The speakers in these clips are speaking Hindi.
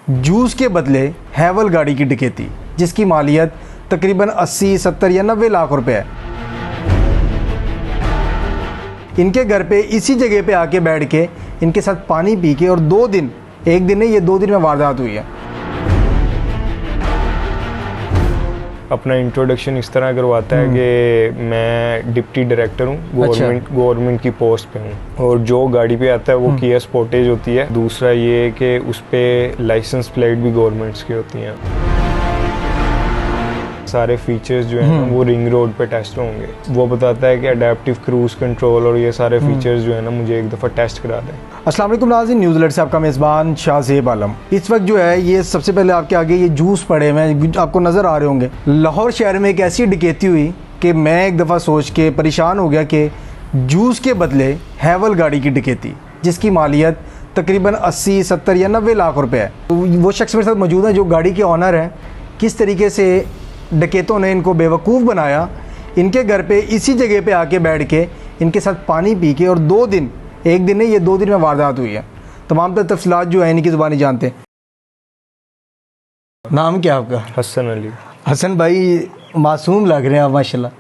जूस के बदले हैवल गाड़ी की डकैती, जिसकी मालियत तकरीबन 80, 70 या 90 लाख रुपए है। इनके घर पे इसी जगह पे आके बैठ के इनके साथ पानी पी के और 2 दिन, एक दिन नहीं ये 2 दिन में वारदात हुई है। अपना इंट्रोडक्शन इस तरह करवाता है कि मैं डिप्टी डायरेक्टर हूँ, गवर्नमेंट की पोस्ट पे हूँ, और जो गाड़ी पे आता है वो किया स्पोर्टेज होती है। दूसरा ये कि उस पर लाइसेंस प्लेट भी गवर्नमेंट्स की होती हैं। सारे फीचर्स जो हैं वो रिंग रोड पे टेस्ट होंगे। वो बताता है कि अडेप्टिव क्रूज कंट्रोल और ये सारे फीचर्स जो है ना मुझे एक दफ़ा टेस्ट करा दें। अस्सलाम वालेकुम नाज़रीन, न्यूज़ अलर्ट से आपका मेज़बान शाहज़ेब आलम। इस वक्त जो है ये सबसे पहले आपके आगे ये जूस पड़े हुए हैं, आपको नज़र आ रहे होंगे। लाहौर शहर में एक ऐसी डकैती हुई कि मैं एक दफ़ा सोच के परेशान हो गया कि जूस के बदले हैवल गाड़ी की डकैती, जिसकी मालियत तकरीबन 80, 70 या 90 लाख रुपए है। तो वो शख्स मेरे साथ मौजूद है जो गाड़ी के ऑनर हैं। किस तरीके से डकैतों ने इनको बेवकूफ़ बनाया, इनके घर पे इसी जगह पे आके बैठ के इनके साथ पानी पी के और 2 दिन, एक दिन नहीं ये 2 दिन में वारदात हुई है। तमाम तर तफसीलात जो है इनकी ज़ुबानी जानते हैं। नाम क्या आपका? हसन अली। हसन भाई, मासूम लग रहे हैं आप माशाल्लाह।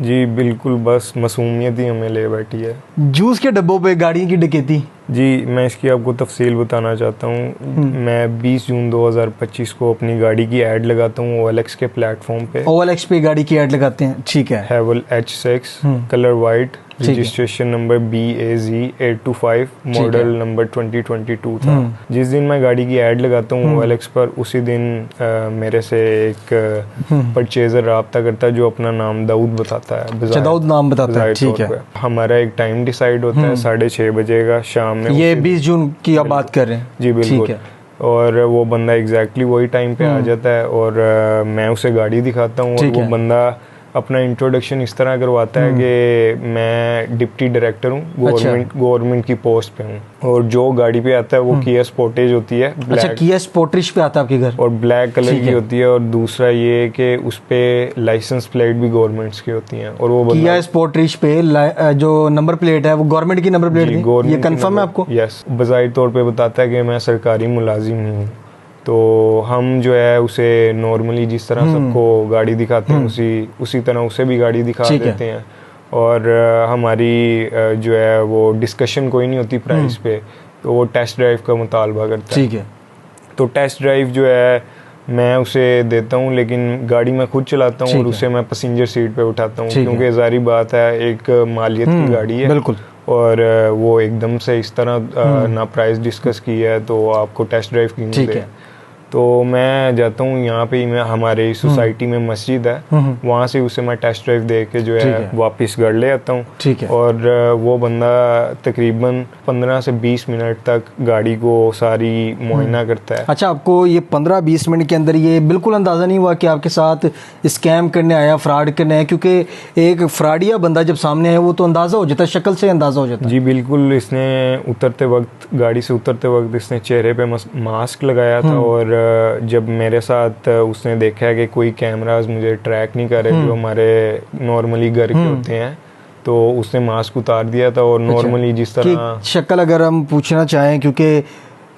जी बिल्कुल, बस मासूमियत ही हमें ले बैठी है। जूस के डब्बों पे गाड़ी की डकैती। जी मैं इसकी आपको तफसील बताना चाहता हूँ। मैं 20 जून 2025 को अपनी गाड़ी की ऐड लगाता हूँ OLX के प्लेटफॉर्म पे। OLX पे गाड़ी की ऐड लगाते हैं, ठीक है। हैवल H6 colour white, registration number BAZ 825, model number 2022 था। जिस दिन मैं गाड़ी की ऐड लगाता हूँ OLX पर, उसी दिन मेरे से एक परचेजर राब्ता करता है जो अपना नाम दाऊद बताता है। दाऊद नाम बताता है, ठीक है। हमारा एक टाइम डिसाइड होता है 6:30 बजे का शाम में। ये 20 जून की आप बात कर रहे हैं? जी बिल्कुल। और वो बंदा एग्जैक्टली वही टाइम पे आ जाता है और मैं उसे गाड़ी दिखाता हूँ और वो बंदा अपना इंट्रोडक्शन इस तरह करवाता है कि मैं डिप्टी डायरेक्टर हूँ, गवर्नमेंट की पोस्ट पे हूँ, और जो गाड़ी पे आता है वो किया स्पोर्टेज होती है। अच्छा, किया स्पोर्टेज पे आता है आपके घर? और ब्लैक कलर की होती है। और दूसरा ये कि उस पे लाइसेंस प्लेट भी गवर्नमेंट्स की होती हैं। और वो किया स्पोर्टेज पे जो नंबर प्लेट है वो गवर्नमेंट की नंबर प्लेट है, ये कंफर्म है आपको? यस, बज़ाहिर तौर पे बताता है कि मैं सरकारी मुलाजिम हूँ। तो हम जो है उसे नॉर्मली जिस तरह सबको गाड़ी दिखाते हैं उसी तरह उसे भी गाड़ी दिखा देते हैं। और हमारी जो है वो डिस्कशन कोई नहीं होती प्राइस पे, तो वो टेस्ट ड्राइव का मुतालबा करता है। ठीक है। तो टेस्ट ड्राइव जो है मैं उसे देता हूँ, लेकिन गाड़ी मैं खुद चलाता हूँ और उसे मैं पैसेंजर सीट पे उठाता हूँ, क्योंकि ज़ाहिर बात है एक मालियत की गाड़ी है। बिल्कुल। और वो एकदम से इस तरह ना प्राइस डिस्कस की है तो आपको टेस्ट ड्राइव की नहीं दे। तो मैं जाता हूँ, यहाँ पे ही हमारे सोसाइटी में मस्जिद है, वहाँ से उसे मैं टेस्ट ड्राइव दे के जो है वापस घर ले आता हूँ। ठीक है। और वो बंदा तकरीबन 15 से 20 मिनट तक गाड़ी को सारी मुआयना करता है। अच्छा, आपको ये 15-20 मिनट के अंदर ये बिल्कुल अंदाज़ा नहीं हुआ कि आपके साथ स्कैम करने आया, फ्रॉड करने आया? क्योंकि एक फ्रॉडिया बंदा जब सामने है वो तो अंदाज़ा हो जाता है, शक्ल से अंदाज़ा हो जाता है। जी बिल्कुल। इसने गाड़ी से उतरते वक्त इसने चेहरे पे मास्क लगाया था, और जब मेरे साथ उसने देखा है कि कोई कैमरास मुझे ट्रैक नहीं कर रहे जो हमारे नॉर्मली घर के होते हैं, तो उसने मास्क उतार दिया था। और नॉर्मली जिस तरह शक्ल अगर हम पूछना चाहें, क्योंकि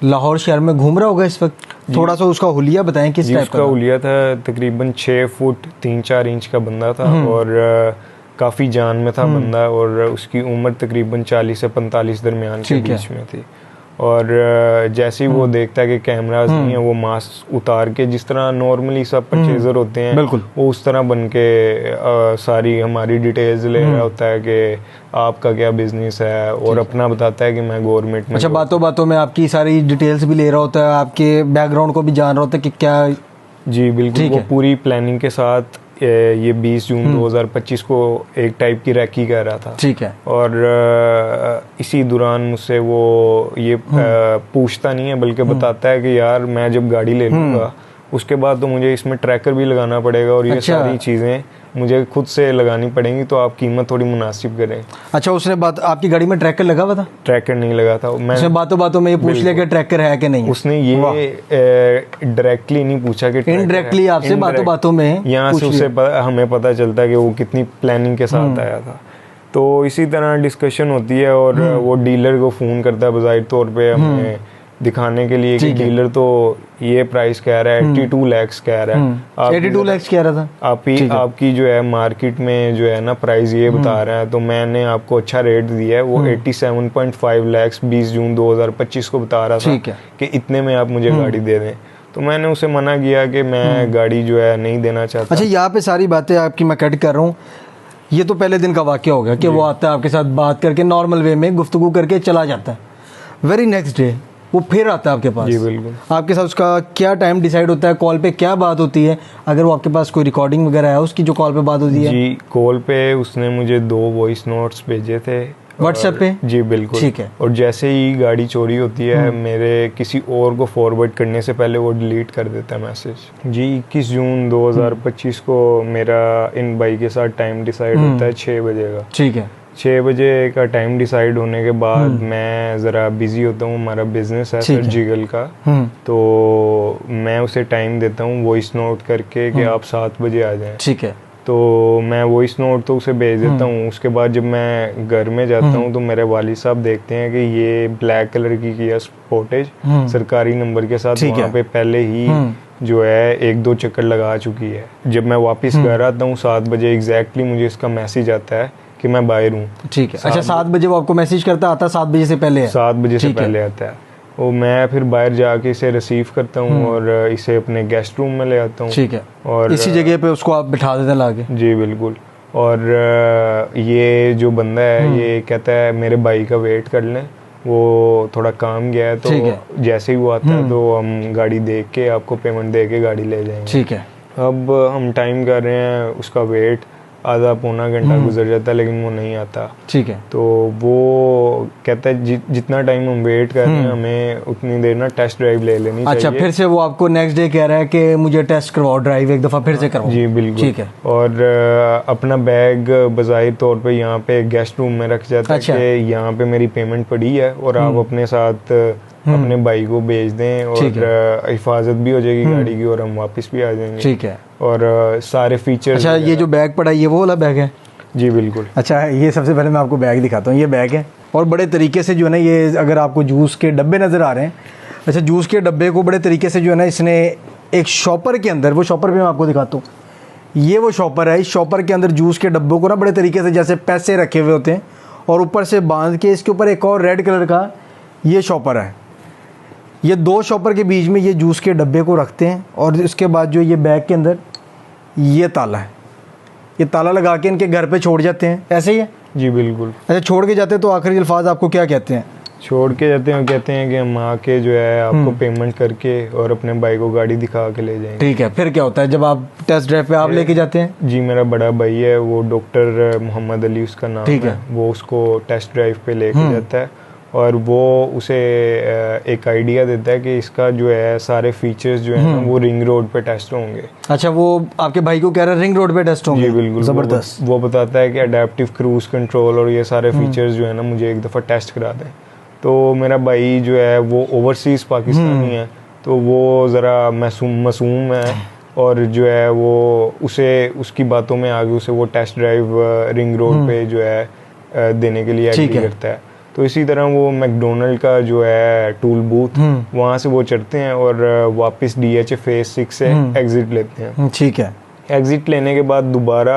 लाहौर शहर में घूम रहा होगा इस वक्त, थोड़ा सा उसका हुलिया बताएं किस टाइप का? हुलिया था तकरीबन 6 फुट 3-4 इंच का बंदा था, और काफ़ी जान में था बंदा, और उसकी उम्र तकरीबन 40 से 45 दरमियान के बीच में थी। और जैसे ही वो देखता है कि कैमरास नहीं है, वो मास्क उतार के जिस तरह नॉर्मली सब परचेजर होते हैं वो उस तरह बन के सारी हमारी डिटेल्स ले रहा होता है कि आपका क्या बिजनेस है, और अपना बताता है कि मैं गवर्नमेंट में। अच्छा, बातों बातों में आपकी सारी डिटेल्स भी ले रहा होता है, आपके बैकग्राउंड को भी जान रहा होता है कि क्या? जी बिल्कुल। वो पूरी प्लानिंग के साथ ये 20 जून 2025 को एक टाइप की रैकी कर रहा था। ठीक है। और इसी दौरान मुझसे वो ये पूछता नहीं है, बल्कि बताता है कि यार मैं जब गाड़ी ले लूँगा उसके बाद तो मुझे इसमें ट्रैकर भी लगाना पड़ेगा, और ये सारी चीज़ें मुझे खुद से लगानी पड़ेंगी, तो आप कीमत थोड़ी मुनासिब करें। अच्छा, उसने बात आपकी गाड़ी में ट्रैकर लगा हुआ था? ट्रैकर नहीं लगा था। उसने बातों बातों में ये पूछ लिया कि ट्रैकर है कि नहीं? उसने ये डायरेक्टली नहीं पूछा कि इनडायरेक्टली आपसे बातों बातों में यहाँ से उसे हमें पता चलता है कि वो कितनी प्लानिंग के साथ आया था। तो इसी तरह डिस्कशन होती है, और वो डीलर को फ़ोन करता है बज़ाहिर तौर पे हमें दिखाने के लिए कि डीलर तो ये प्राइस कह रहा है 82 लाख कह रहा है। आप 82 लाख कह रहा था। आपकी जो है मार्केट में जो है ना प्राइस ये बता रहा है, तो मैंने आपको अच्छा रेट दिया है। वो 87.5 लाख 20 जून 2025 को बता रहा था कि इतने में आप मुझे गाड़ी दे दें। तो मैंने उसे मना किया कि मैं गाड़ी जो है नहीं देना चाहता। अच्छा, यहाँ पे सारी बातें आपकी मैं कट कर रहा हूँ। ये तो पहले दिन का वाकया हो गया कि वो आता है आपके साथ बात करके नॉर्मल वे में गुफ्तगू करके चला जाता है। वेरी नेक्स्ट डे वो फिर आता है आपके पास। जी बिल्कुल। आपके साथ उसका क्या टाइम डिसाइड होता है, कॉल पे क्या बात होती है, अगर वो आपके पास कोई रिकॉर्डिंग वगैरह है उसकी जो कॉल पे बात होती है? जी, कॉल पे उसने मुझे 2 वॉइस नोट्स भेजे थे व्हाट्सएप पे। जी बिल्कुल, ठीक है। और जैसे ही गाड़ी चोरी होती है मेरे किसी और को फॉरवर्ड करने से पहले वो डिलीट कर देता है मैसेज। जी 21 जून 2025 को मेरा इन भाई के साथ टाइम डिसाइड होता है 6 बजे का। ठीक है। 6 बजे का टाइम डिसाइड होने के बाद मैं ज़रा बिजी होता हूँ, हमारा बिजनेस है सर्जिकल का, तो मैं उसे टाइम देता हूँ वॉइस नोट करके कि आप 7 बजे आ जाएं। ठीक है। तो मैं वॉइस नोट तो उसे भेज देता हूँ। उसके बाद जब मैं घर में जाता हूँ तो मेरे वालिद साहब देखते हैं कि ये ब्लैक कलर की किया स्पोर्टेज सरकारी नंबर के साथ वहाँ पे पहले ही जो है 1-2 चक्कर लगा चुकी है। जब मैं वापस घर आता हूँ 7 बजे एग्जैक्टली मुझे इसका मैसेज आता है कि मैं बाहर हूँ। ठीक है। अच्छा, 7 बजे वो आपको मैसेज करता आता, 7 बजे से पहले है? 7 बजे से पहले आता है। वो मैं फिर बाहर जाके इसे रिसीव करता हूँ और इसे अपने गेस्ट रूम में ले आता हूँ। ठीक है। और इसी जगह पे उसको आप बिठा देते हैं लाके? जी बिल्कुल। और ये जो बंदा है ये कहता है मेरे भाई का वेट कर लें, वो थोड़ा काम गया है, तो जैसे ही वो आता है तो हम गाड़ी देख के आपको पेमेंट दे के गाड़ी ले जाएंगे। ठीक है। अब हम टाइम कर रहे हैं, उसका वेट आधा पौना घंटा गुजर जाता है लेकिन वो नहीं आता। ठीक है। तो वो कहता है जितना टाइम हम वेट कर रहे हैं हमें उतनी देर ना टेस्ट ड्राइव ले लेनी चाहिए। अच्छा, फिर से वो आपको नेक्स्ट डे कह रहा है कि मुझे टेस्ट करवाओ, ड्राइव एक दफ़ा फिर से करवाओ। जी बिल्कुल। ठीक है। और अपना बैग बज़ाहिर तौर पे यहाँ पे गेस्ट रूम में रख जाता है कि यहाँ पे मेरी पेमेंट पड़ी है और आप अपने साथ अपने भाई को भेज दें और हिफाजत भी हो जाएगी गाड़ी की और हम वापस भी आ जाएंगे। ठीक है। और सारे फीचर्स। अच्छा, ये जो बैग पड़ा है ये वो वाला बैग है? जी बिल्कुल। अच्छा, ये सबसे पहले मैं आपको बैग दिखाता हूँ। ये बैग है और बड़े तरीके से जो है ना, ये अगर आपको जूस के डब्बे नज़र आ रहे हैं, अच्छा जूस के डब्बे को बड़े तरीके से जो है ना इसने एक शॉपर के अंदर, वो शॉपर भी मैं आपको दिखाता हूँ, ये वो शॉपर है। इस शॉपर के अंदर जूस के डब्बों को ना बड़े तरीके से जैसे पैसे रखे हुए होते हैं और ऊपर से बांध के इसके ऊपर एक और रेड कलर का ये शॉपर है। ये 2 शॉपर के बीच में ये जूस के डब्बे को रखते हैं और इसके बाद जो ये बैग के अंदर ये ताला है, ये ताला लगा के इनके घर पे छोड़ जाते हैं, ऐसे ही है? जी बिल्कुल। अच्छा, छोड़ के जाते हैं तो आखिरी अल्फाज आपको क्या कहते हैं? छोड़ के जाते हैं, कहते हैं कि हम आके जो है आपको पेमेंट करके और अपने भाई को गाड़ी दिखा के ले जाएंगे। ठीक है। फिर क्या होता है जब आप टेस्ट ड्राइव पे आप लेके जाते हैं? जी, मेरा बड़ा भाई है, वो डॉक्टर मोहम्मद अली उसका नाम है, वो उसको टेस्ट ड्राइव पे लेके जाता है और वो उसे एक आइडिया देता है कि इसका जो है सारे फीचर्स जो है ना वो रिंग रोड पे टेस्ट होंगे। अच्छा, वो आपके भाई को कह रहा है रिंग रोड पे टेस्ट होंगे? जी बिल्कुल। ज़बरदस्त। वो बताता है कि अडेप्टिव क्रूज कंट्रोल और ये सारे फीचर्स जो है ना मुझे एक दफ़ा टेस्ट करा दें। तो मेरा भाई जो है वो ओवरसीज़ पाकिस्तानी है, तो वो ज़रा मासूम है और जो है वो उसे उसकी बातों में आगे उसे वो टेस्ट ड्राइव रिंग रोड पे जो है देने के लिए एग्री करता है। तो इसी तरह वो मैकडोनल्ड का जो है टूल बूथ वहाँ से वो चढ़ते हैं और वापस DHA फेज 6 से एग्जिट लेते हैं। ठीक है। एग्जिट लेने के बाद दोबारा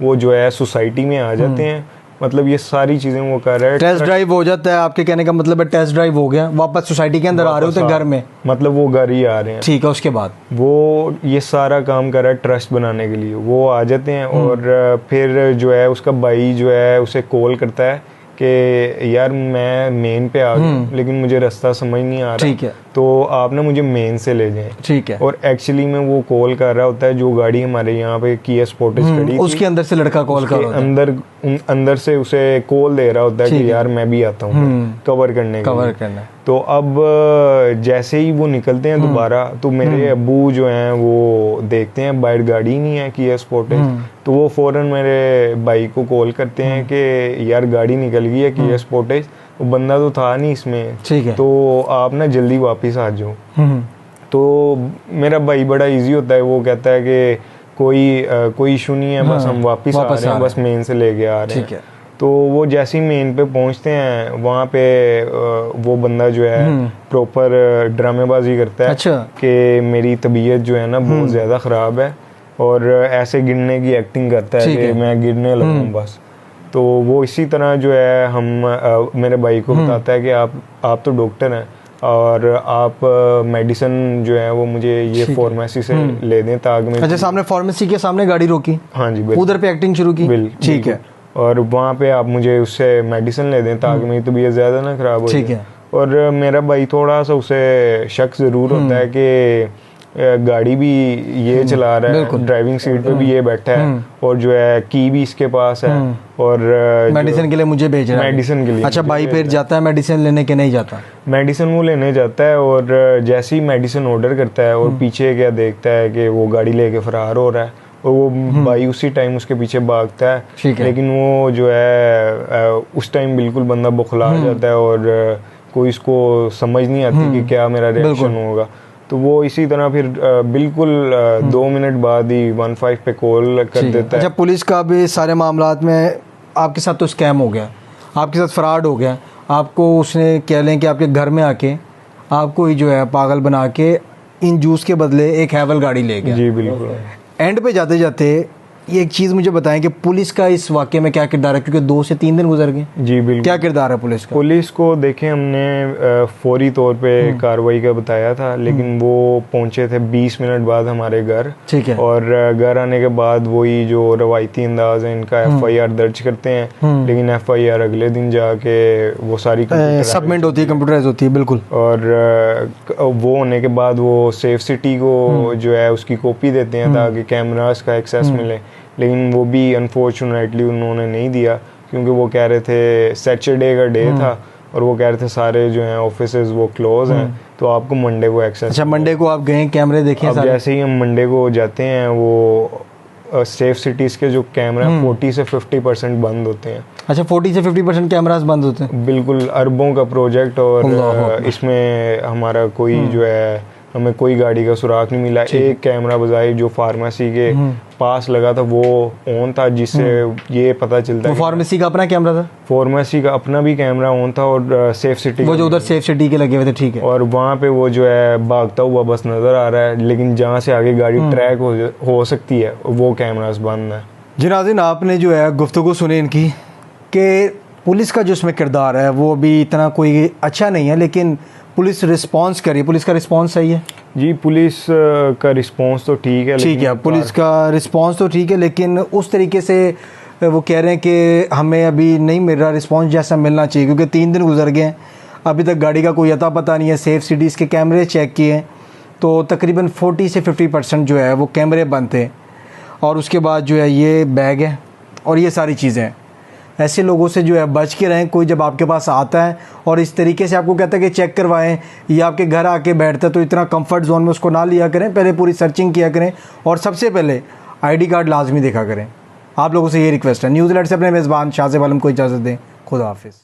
वो जो है सोसाइटी में आ जाते हैं। मतलब ये सारी चीज़ें वो कर रहा है। टेस्ट ड्राइव हो जाता है, आपके कहने का मतलब है टेस्ट ड्राइव हो गया, वापस सोसाइटी के अंदर आ रहे होते घर में, मतलब वो घर ही आ रहे हैं। ठीक है। उसके बाद वो ये सारा काम कर रहा है ट्रस्ट बनाने के लिए। वो आ जाते हैं और फिर जो है उसका भाई जो है उसे कॉल करता है कि यार मैं मेन पे आ गया लेकिन मुझे रास्ता समझ नहीं आ रहा। ठीक है। तो आप ना मुझे मेन से ले जाएं। ठीक है। और एक्चुअली में वो कॉल कर रहा होता है, जो गाड़ी हमारे यहाँ पे किया स्पोर्टेज खड़ी थी उसके अंदर से लड़का कॉल कर रहा होता है, अंदर से उसे कॉल दे रहा होता है कि यार मैं भी आता हूँ कवर करने तो अब जैसे ही वो निकलते हैं दोबारा, तो मेरे अब्बू जो हैं वो देखते हैं बाहर गाड़ी नहीं है किया स्पोर्टेज, तो वो फौरन मेरे भाई को कॉल करते हैं कि यार गाड़ी निकल गई है किया स्पोर्टेज, वो बंदा तो था नहीं इसमें, ठीक है, तो आप ना जल्दी वापस आ जाओ। तो मेरा भाई बड़ा इजी होता है, वो कहता है कि कोई इशू नहीं है, बस हम वापस आ रहे हैं, बस मेन से लेके आ रहे हैं। तो वो जैसे ही मेन पे पहुंचते हैं वहाँ पे वो बंदा जो है प्रॉपर ड्रामेबाजी करता है अच्छा। कि मेरी तबीयत जो है ना बहुत ज़्यादा ख़राब है, और ऐसे गिरने की एक्टिंग करता है कि मैं गिरने लगा हूँ बस। तो वो इसी तरह जो है मेरे भाई को बताता है कि आप तो डॉक्टर हैं और आप मेडिसिन जो है वो मुझे ये फार्मेसी से ले दें ताकि मैं। अच्छा, सामने फार्मेसी के सामने गाड़ी रोकी? हाँ जी, उधर पे एक्टिंग शुरू की? ठीक है। और वहाँ पे आप मुझे उससे मेडिसिन ले दें ताकि मेरी तबीयत ज़्यादा ना ख़राब हो ठीक जाए। है। और मेरा भाई थोड़ा सा उसे शक ज़रूर होता है कि गाड़ी भी ये चला रहा है, ड्राइविंग सीट पे भी ये बैठा है, और जो है की भी इसके पास है, और मेडिसिन के लिए मुझे भेज रहा है। मेडिसिन के लिए। अच्छा, भाई फिर जाता है मेडिसिन लेने के? नहीं जाता। मेडिसिन वो लेने जाता है, और जैसे ही मेडिसिन ऑर्डर करता है और पीछे क्या देखता है कि वो गाड़ी लेके फरार हो रहा है, और वो भाई उसी टाइम उसके पीछे भागता है। लेकिन वो जो है उस टाइम बिल्कुल बंदा बौखला जाता है और कोई इसको समझ नहीं आती कि क्या मेरा रिएक्शन होगा। तो वो इसी तरह फिर बिल्कुल 2 मिनट बाद ही 15 पे कॉल कर देता है। अच्छा, पुलिस का भी सारे मामलात में आपके साथ तो स्कैम हो गया, आपके साथ फ्रॉड हो गया, आपको उसने कह लें कि आपके घर में आके आपको ही जो है पागल बना के इन जूस के बदले एक हैवल गाड़ी ले गया। जी बिल्कुल। एंड पे जाते जाते ये एक चीज़ मुझे बताएं कि पुलिस का इस वाक़े में क्या किरदार है, क्योंकि 2 से 3 दिन गुजर गए। जी बिल्कुल। क्या किरदार है पुलिस का? पुलिस को देखें हमने फौरी तौर पे कार्रवाई का बताया था, लेकिन वो पहुंचे थे 20 मिनट बाद हमारे घर। ठीक है। और घर आने के बाद वही जो रवायती अंदाज है इनका FIR दर्ज करते हैं, लेकिन FIR अगले दिन जाके वो सारी सबमिट होती है, कंप्यूटराइज होती है। बिल्कुल। और वो होने के बाद वो सेफ सिटी को जो है उसकी कॉपी देते हैं ताकि कैमरास का एक्सेस मिले, लेकिन वो भी अनफॉर्चुनेटली उन्होंने नहीं दिया, क्योंकि वो कह रहे थे सैटरडे का डे था और वो कह रहे थे सारे जो हैं ऑफिसेज वो क्लोज हैं, तो आपको मंडे को एक्सेस। अच्छा, मंडे को आप गए, कैमरे देखे? अब जैसे ही हम मंडे को जाते हैं वो सेफ सिटीज़ के जो कैमरा 40 से 50% बंद होते हैं। अच्छा, 40 से 50% कैमरास बंद होते हैं? बिल्कुल, अरबों का प्रोजेक्ट, और इसमें हमारा कोई जो है हमें कोई गाड़ी का सुराग नहीं मिला। एक कैमरा बजाय जो फार्मेसी के पास लगा था वो ऑन था, जिससे ये पता चलता है। फार्मेसी का अपना कैमरा था? फार्मेसी का अपना भी कैमरा ऑन था, और सेफ सिटी वो जो उधर सेफ सिटी के लगे हुए थे। ठीक है। और वहाँ पे वो जो है भागता हुआ बस नज़र आ रहा है, लेकिन जहाँ से आगे गाड़ी ट्रैक हो सकती है वो कैमरास बंद है। जी नाज़रीन, आपने जो है गुफ्तगू सुनी इनकी कि पुलिस का जो इसमें किरदार है वो भी इतना कोई अच्छा नहीं है, लेकिन पुलिस रिस्पांस करी। पुलिस का रिस्पांस सही है? जी, पुलिस का रिस्पांस तो ठीक है। ठीक है, पुलिस का रिस्पांस तो ठीक है, लेकिन उस तरीके से वो कह रहे हैं कि हमें अभी नहीं मिल रहा रिस्पांस जैसा मिलना चाहिए, क्योंकि 3 दिन गुजर गए हैं, अभी तक गाड़ी का कोई अता पता नहीं है। सेफ सिटीज़ के कैमरे चेक किए तो तकरीबन 40 से 50% जो है वो कैमरे बंद थे, और उसके बाद जो है ये बैग है और ये सारी चीज़ें हैं। ऐसे लोगों से जो है बच के रहें। कोई जब आपके पास आता है और इस तरीके से आपको कहता है कि चेक करवाएं, या आपके घर आके बैठता है, तो इतना कंफर्ट जोन में उसको ना लिया करें। पहले पूरी सर्चिंग किया करें, और सबसे पहले ID कार्ड लाजमी देखा करें। आप लोगों से ये रिक्वेस्ट है। न्यूज़ीलैंड से अपने मेज़बान शाहज़ेब आलम को इजाज़त दें। खुदा हाफिज़।